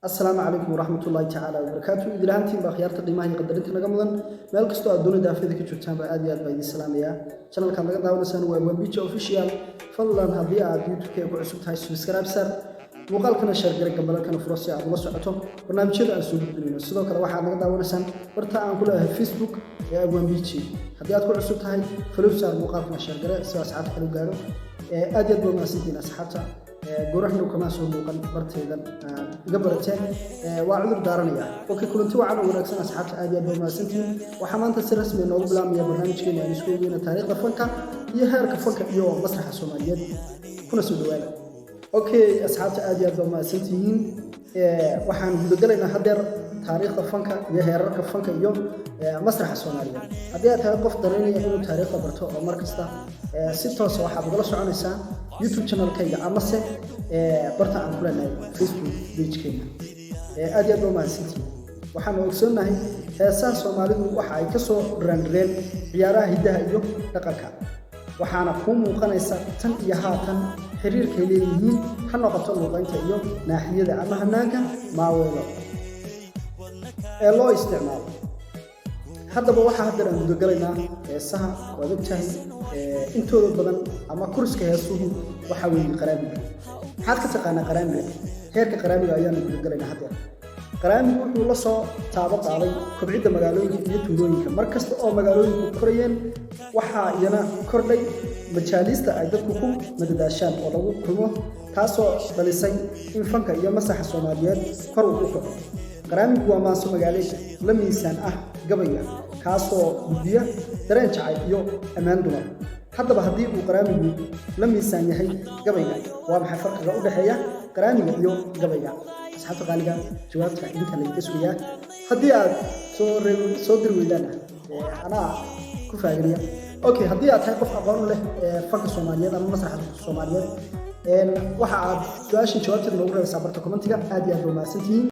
السلام عليكم ورحمة الله تعالى وبركاته. إذا لهانتين بخيارة قيمة قدرت نجمدن مالك استوى الدنيا دافذ كتشوتان بأديات بيد السلام يا channel كان لقد داون سنة وين بيتش official فضلا هذه يوتيوب كي وعسوب هاي سبسكرايب سر وقال كنا شارك قبل كنا فرصة عبد الله سعتهم برنامج هذا أسلوب الدنيا السلوك كلا واحد لقد داون سنة ورتاع كلها فيسبوك يا وين بيتش هذه كل عسوب هاي فلوس وقال كنا شارك سواء ساعات حلو قالوا أديات بمسيتين أصحابها قرحنا وكمان سووا برتيدا قبرتين وعذر دارنيا وكي كنت وعنا ونكسن أصحاب أديات بمسيتين وحمانت السرس من نوب بلام يا برنامج كنا نسوي بينا تاريخ الفنكة يهارك الفنكة يوم مسرح الصوماليات كنا سودوانا أوكي أصحاب أديات بمسيتين waxaan gudagalaynaa hadeer taariikhda fanka iyo heerarka fanka iyo masraxa Soomaaliya hadii aad tahay qof dareemaya inuu taariikhda barto oo markasta si toos ah waxaad uga soconaysaa YouTube channel-kayga ama se barta aan ku leenahay Facebook page-kayga aad iyo aad u mahadsantihiin waxaan ogsoonahay heesaha Soomaalidu waxa ay ka soo randreen ciyaaraha hidaha iyo dhaqanka waxaana ku muuqanaysa tan iyo haatan xiriirka leeyihiin ha noqoto luqaynta iyo naaxiyada ama hanaanka maaweelo ee loo isticmaalo haddaba waxa hadda aan gudagalaynaa heesaha waad ogtahay intooda badan ama kurska heesuhu waxa weeye qaraamiga maxaad ka taqaanaa qaraamiga heerka qaraamiga ayaan gudagalaynaa hadda qaraamigu wuxuu la soo taabo qaaday kobcidda magaalooyinka iyo tuulooyinka markasta oo magaalooyinku korayeen waxa iyana kordhay majaalista ay dadku ku madadaashaan oo lagu kulmo taasoo dhalisay in fanka iyo masraxa Soomaaliyeed kor u kaco qaraamigu waa maaso magaaleed la miisaan ah gabayga kaasoo gudbiya dareen jacayl iyo ammaan dumar haddaba haddii uu qaraamigu la miisaan yahay gabayga waa maxay farqiga u dhaxeeya qaraamiga iyo gabayga asxaabta qaaliga jawaabta inta la isweeyaa haddii aad soo dirweydaan ana ku faagriya okay haddii aad tahay qof aqoon leh fanka Soomaaliyeed ama masraxa Soomaaliyeed waxa aad su'aasha jawaabteeda noogu reebtaa barta commentiga aad iyo aad u mahadsantihiin